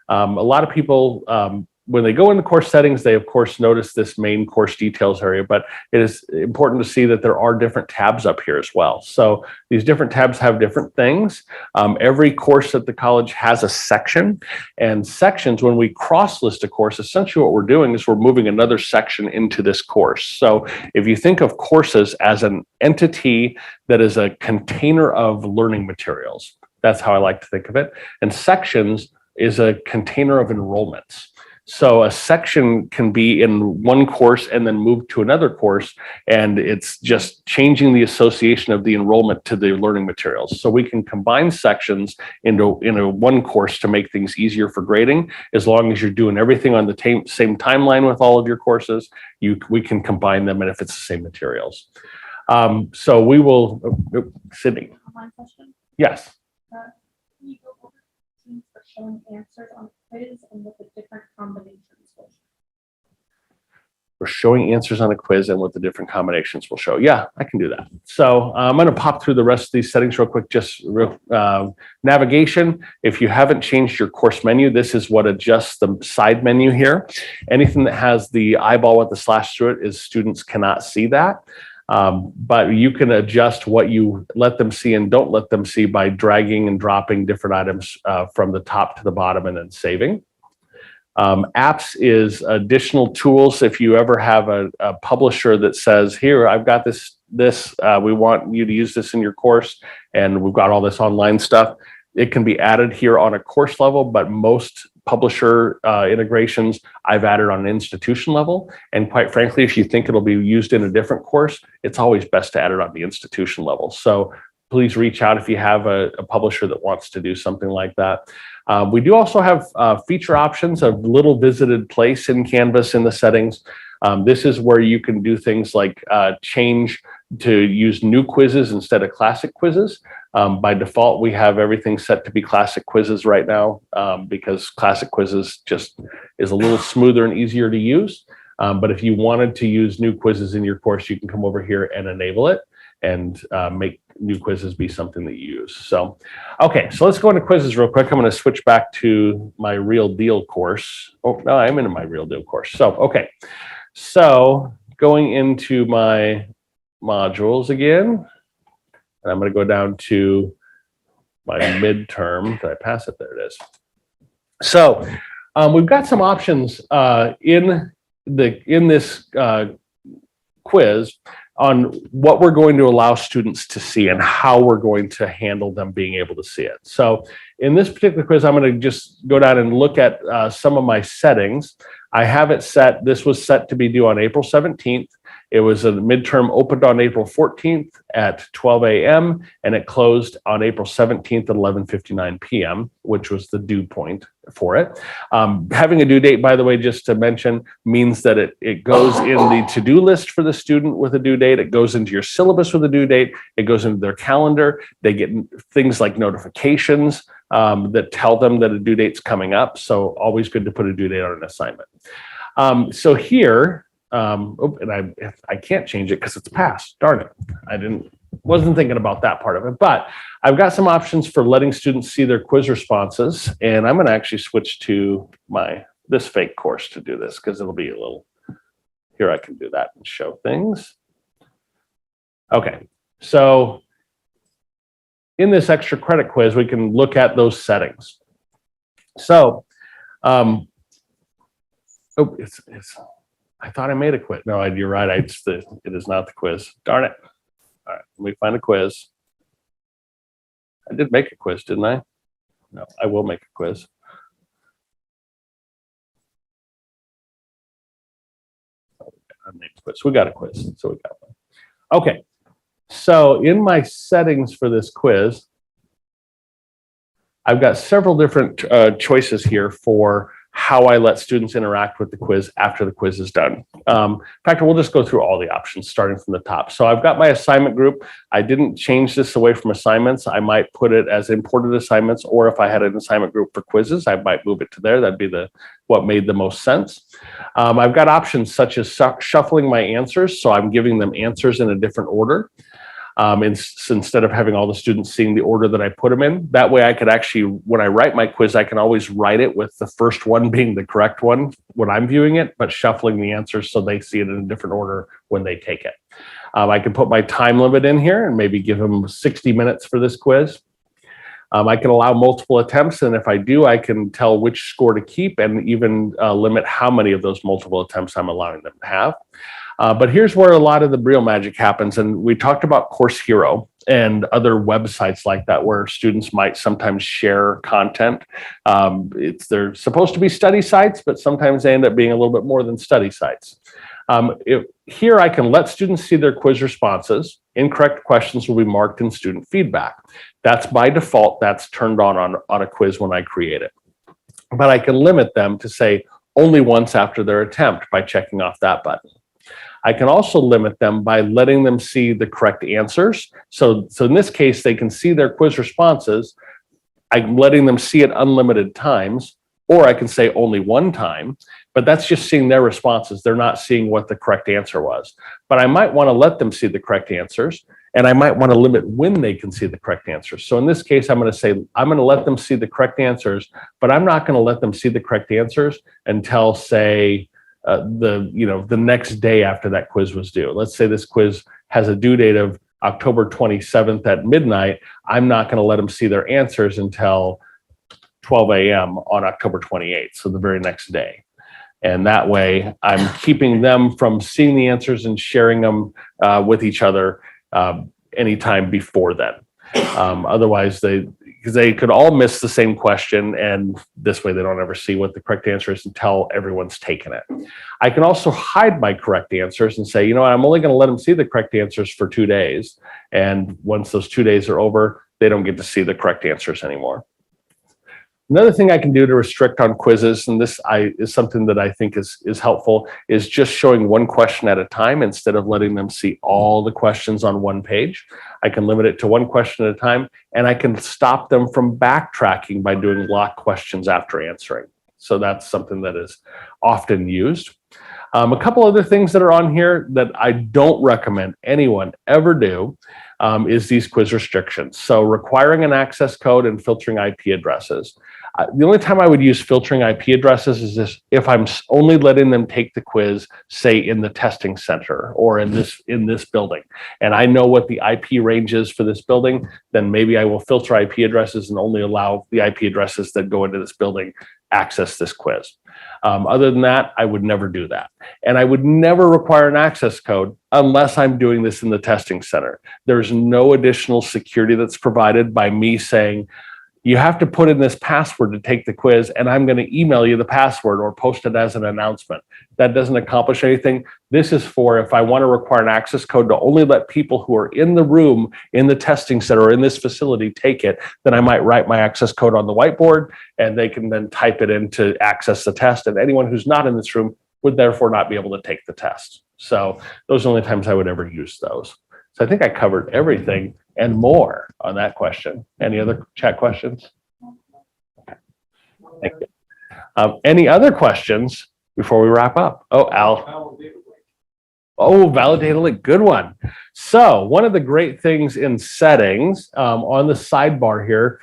a lot of people, when they go into course settings, they of course notice this main course details area, but it is important to see that there are different tabs up here as well. So these different tabs have different things. Every course at the college has a section, and sections, when we cross-list a course, essentially what we're doing is we're moving another section into this course. So if you think of courses as an entity that is a container of learning materials, that's how I like to think of it. And sections is a container of enrollments. So a section can be in one course and then move to another course, and it's just changing the association of the enrollment to the learning materials. So we can combine sections into one course to make things easier for grading. As long as you're doing everything on the same timeline with all of your courses, we can combine them, and if it's the same materials. So we will, Sydney. One question. Yes. Can you go over teams for showing answers on a quiz and what the different combinations will show? We're showing answers on a quiz and what the different combinations will show. Yeah, I can do that. So I'm going to pop through the rest of these settings real quick. Just navigation. If you haven't changed your course menu, this is what adjusts the side menu here. Anything that has the eyeball with the slash through it is students cannot see that. But you can adjust what you let them see and don't let them see by dragging and dropping different items from the top to the bottom and then saving. Apps is additional tools. If you ever have a publisher that says, here, I've got this, we want you to use this in your course, and we've got all this online stuff, it can be added here on a course level, but most publisher integrations I've added on an institution level. And quite frankly, if you think it'll be used in a different course, it's always best to add it on the institution level. So please reach out if you have a publisher that wants to do something like that. We do also have feature options of little visited place in Canvas in the settings. This is where you can do things like change to use new quizzes instead of classic quizzes. By default, we have everything set to be classic quizzes right now because classic quizzes just is a little smoother and easier to use. But if you wanted to use new quizzes in your course, you can come over here and enable it. and make new quizzes be something that you use. So, okay, so let's go into quizzes real quick. I'm going to switch back to my Real Deal course. Oh, no, I'm in my Real Deal course. So, okay, so going into my modules again, and I'm going to go down to my midterm. Did I pass it? There it is. So we've got some options in this quiz on what we're going to allow students to see and how we're going to handle them being able to see it. So in this particular quiz, I'm going to just go down and look at some of my settings. I have it set, this was set to be due on April 17th. It was a midterm opened on April 14th at 12 a.m. and it closed on April 17th at 11:59 p.m., which was the due point for it. Having a due date, by the way, just to mention, means that it goes in the to-do list for the student with a due date. It goes into your syllabus with a due date. It goes into their calendar. They get things like notifications that tell them that a due date's coming up. So always good to put a due date on an assignment. So here, and I can't change it because it's passed. Darn it. Wasn't thinking about that part of it, but I've got some options for letting students see their quiz responses. And I'm going to actually switch to this fake course to do this because it'll be a little, here I can do that and show things. Okay. So in this extra credit quiz, we can look at those settings. So, I thought I made a quiz. No, you're right. It is not the quiz. Darn it. All right, let me find a quiz. I did make a quiz, didn't I? No, I will make a quiz. I made a quiz. We got a quiz. So we got one. Okay. So in my settings for this quiz, I've got several different choices here for how I let students interact with the quiz after the quiz is done. In fact, we'll just go through all the options starting from the top. So I've got my assignment group. I didn't change this away from assignments. I might put it as imported assignments, or if I had an assignment group for quizzes, I might move it to there. That'd be what made the most sense. I've got options such as shuffling my answers. So I'm giving them answers in a different order. Instead of having all the students seeing the order that I put them in. That way I could actually, when I write my quiz, I can always write it with the first one being the correct one when I'm viewing it, but shuffling the answers so they see it in a different order when they take it. I can put my time limit in here and maybe give them 60 minutes for this quiz. I can allow multiple attempts, and if I do, I can tell which score to keep and even limit how many of those multiple attempts I'm allowing them to have. But here's where a lot of the real magic happens. And we talked about Course Hero and other websites like that where students might sometimes share content. They're supposed to be study sites, but sometimes they end up being a little bit more than study sites. Here I can let students see their quiz responses. Incorrect questions will be marked in student feedback. That's by default, that's turned on a quiz when I create it. But I can limit them to say only once after their attempt by checking off that button. I can also limit them by letting them see the correct answers. So in this case, they can see their quiz responses. I'm letting them see it unlimited times, or I can say only one time, but that's just seeing their responses. They're not seeing what the correct answer was. But I might want to let them see the correct answers, and I might want to limit when they can see the correct answers. So in this case, I'm going to say, I'm going to let them see the correct answers, but I'm not going to let them see the correct answers until, say, the next day after that quiz was due. Let's say this quiz has a due date of October 27th at midnight. I'm not going to let them see their answers until 12 a.m. on October 28th, so the very next day. And that way, I'm keeping them from seeing the answers and sharing them with each other anytime before then. Otherwise, they could all miss the same question, and this way they don't ever see what the correct answer is until everyone's taken it. I can also hide my correct answers and say, I'm only going to let them see the correct answers for 2 days. And once those 2 days are over, they don't get to see the correct answers anymore. Another thing I can do to restrict on quizzes, and this is something that I think is helpful, is just showing one question at a time instead of letting them see all the questions on one page. I can limit it to one question at a time, and I can stop them from backtracking by doing lock questions after answering. So that's something that is often used. A couple other things that are on here that I don't recommend anyone ever do is these quiz restrictions. So requiring an access code and filtering IP addresses. The only time I would use filtering IP addresses is if I'm only letting them take the quiz, say in the testing center or in this building, and I know what the IP range is for this building, then maybe I will filter IP addresses and only allow the IP addresses that go into this building access this quiz. Other than that, I would never do that. And I would never require an access code unless I'm doing this in the testing center. There's no additional security that's provided by me saying, you have to put in this password to take the quiz, and I'm going to email you the password or post it as an announcement. That doesn't accomplish anything. This is for if I want to require an access code to only let people who are in the room, in the testing center, or in this facility take it, then I might write my access code on the whiteboard, and they can then type it in to access the test. And anyone who's not in this room would therefore not be able to take the test. So those are the only times I would ever use those. So I think I covered everything and more on that question. Any other chat questions? Okay. Thank you. Any other questions before we wrap up? Oh, Al. Oh, validate a link. Good one. So one of the great things in settings on the sidebar here,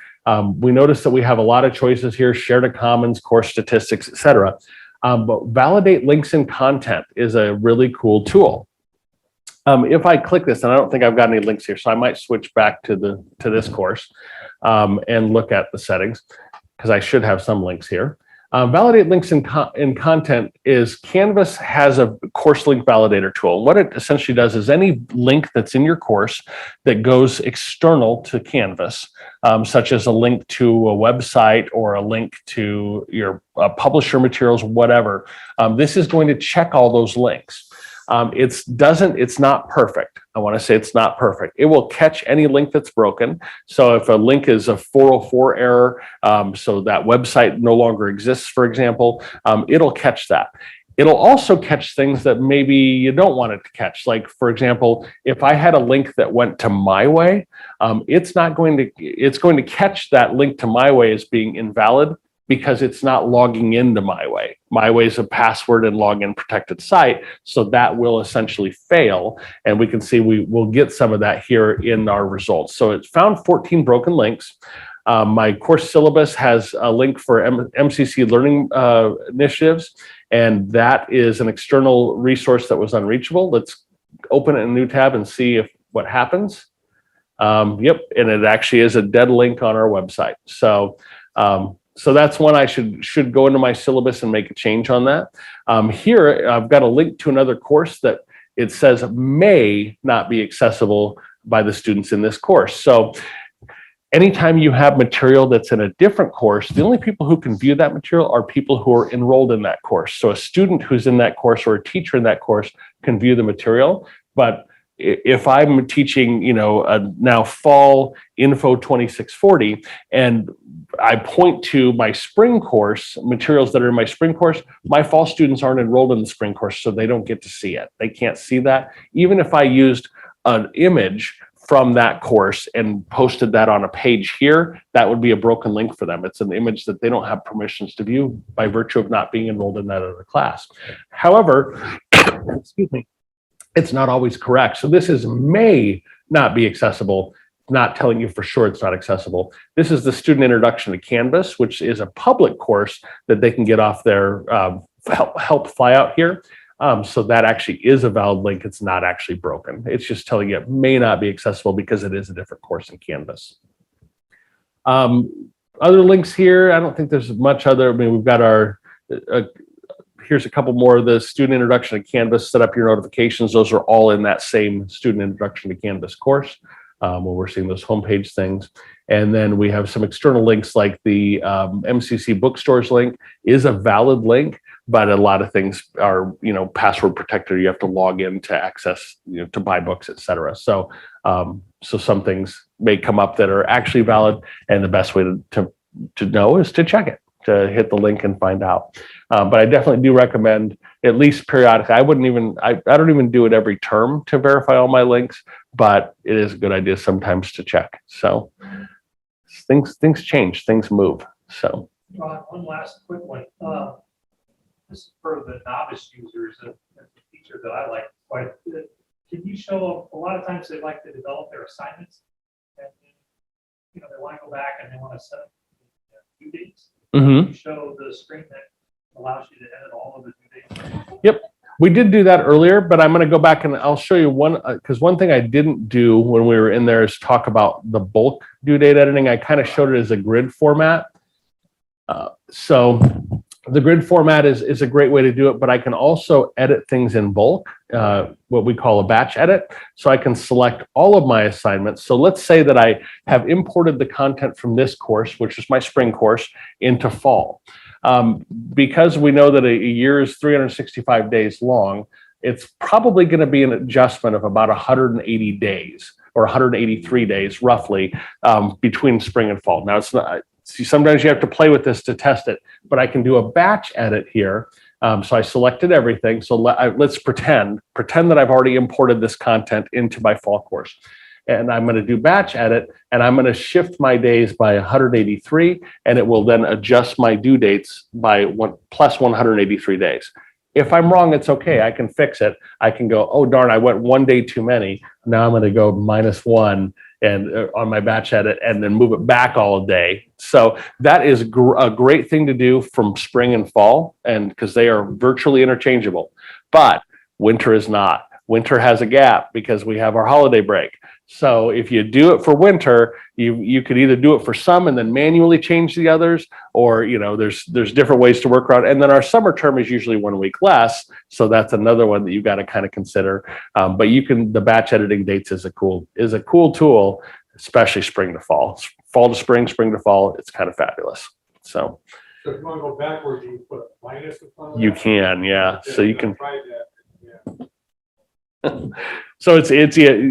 we notice that we have a lot of choices here, share to commons, course statistics, etc. But validate links in content is a really cool tool. If I click this, and I don't think I've got any links here, so I might switch back to this course and look at the settings because I should have some links here. Validate links in content is Canvas has a course link validator tool. What it essentially does is any link that's in your course that goes external to Canvas, such as a link to a website or a link to your publisher materials, whatever, this is going to check all those links. It's not perfect. I want to say it's not perfect. It will catch any link that's broken. So if a link is a 404 error, so that website no longer exists, for example, it'll catch that. It'll also catch things that maybe you don't want it to catch. Like, for example, if I had a link that went to My Way, it's going to catch that link to My Way as being invalid because it's not logging into My Way. My Way is a password and login protected site, so that will essentially fail. And we can see we will get some of that here in our results. So it's found 14 broken links. My course syllabus has a link for MCC learning initiatives, and that is an external resource that was unreachable. Let's open it in a new tab and see what happens. Yep, and it actually is a dead link on our website. So that's one I should go into my syllabus and make a change on that. Here, I've got a link to another course that it says may not be accessible by the students in this course. So anytime you have material that's in a different course, the only people who can view that material are people who are enrolled in that course. So a student who's in that course or a teacher in that course can view the material, but if I'm teaching, now fall info 2640, and I point to my spring course, materials that are in my spring course, my fall students aren't enrolled in the spring course, so they don't get to see it. They can't see that. Even if I used an image from that course and posted that on a page here, that would be a broken link for them. It's an image that they don't have permissions to view by virtue of not being enrolled in that other class. However, excuse me, it's not always correct. So this may not be accessible, not telling you for sure it's not accessible. This is the Student Introduction to Canvas, which is a public course that they can get off their help flyout here. So that actually is a valid link. It's not actually broken. It's just telling you it may not be accessible because it is a different course in Canvas. Other links here, I don't think there's much other. I mean, we've got our here's a couple more of the Student Introduction to Canvas, set up your notifications. Those are all in that same Student Introduction to Canvas course where we're seeing those homepage things. And then we have some external links like the MCC bookstores link is a valid link, but a lot of things are, password protected. You have to log in to access, to buy books, etc. So some things may come up that are actually valid, and the best way to know is to check it, to hit the link and find out. But I definitely do recommend at least periodically. I don't even do it every term to verify all my links, but it is a good idea sometimes to check. So things change, things move. So one last quick one. this is for the novice users, and the feature that I like quite a bit. Can you show, a lot of times they like to develop their assignments, and, you know, they want to go back and they want to set due dates. Mhm. You show the screen that allows you to edit all of the due dates. Yep. We did do that earlier, but I'm going to go back and I'll show you one, because one thing I didn't do when we were in there is talk about the bulk due date editing. I kind of showed it as a grid format. So the grid format is a great way to do it, but I can also edit things in bulk, what we call a batch edit. So I can select all of my assignments. So let's say that I have imported the content from this course, which is my spring course, into fall. Because we know that a year is 365 days long, it's probably going to be an adjustment of about 180 days or 183 days roughly between spring and fall. Now, it's not, see, sometimes you have to play with this to test it, but I can do a batch edit here. So I selected everything. So let's pretend that I've already imported this content into my fall course. And I'm going to do batch edit, and I'm going to shift my days by 183, and it will then adjust my due dates by plus 183 days. If I'm wrong, it's okay. I can fix it. I can go, oh, darn, I went 1 day too many. Now I'm going to go -1 and on my batch edit and then move it back all day. So that is a great thing to do from spring and fall, and because they are virtually interchangeable. But winter is not. Winter has a gap because we have our holiday break. So if you do it for winter, you could either do it for some and then manually change the others, or there's different ways to work around. And then our summer term is usually 1 week less, so that's another one that you got to kind of consider. But the batch editing dates is a cool tool, especially spring to fall, fall to spring, spring to fall. It's kind of fabulous. So if you want to go backwards, you put a minus in front of you that? can, yeah. So you can. Try that, yeah. So it's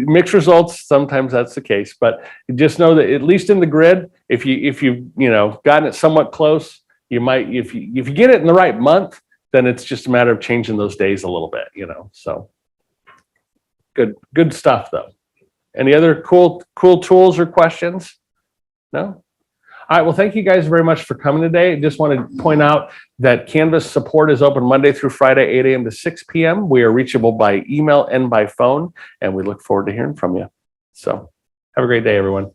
mixed results. Sometimes that's the case, but just know that at least in the grid, if you've gotten it somewhat close, you might, if you get it in the right month, then it's just a matter of changing those days a little bit, so good stuff though. Any other cool tools or questions? No? All right, well, thank you guys very much for coming today. I just want to point out that Canvas support is open Monday through Friday, 8 a.m. to 6 p.m. We are reachable by email and by phone, and we look forward to hearing from you. So have a great day, everyone.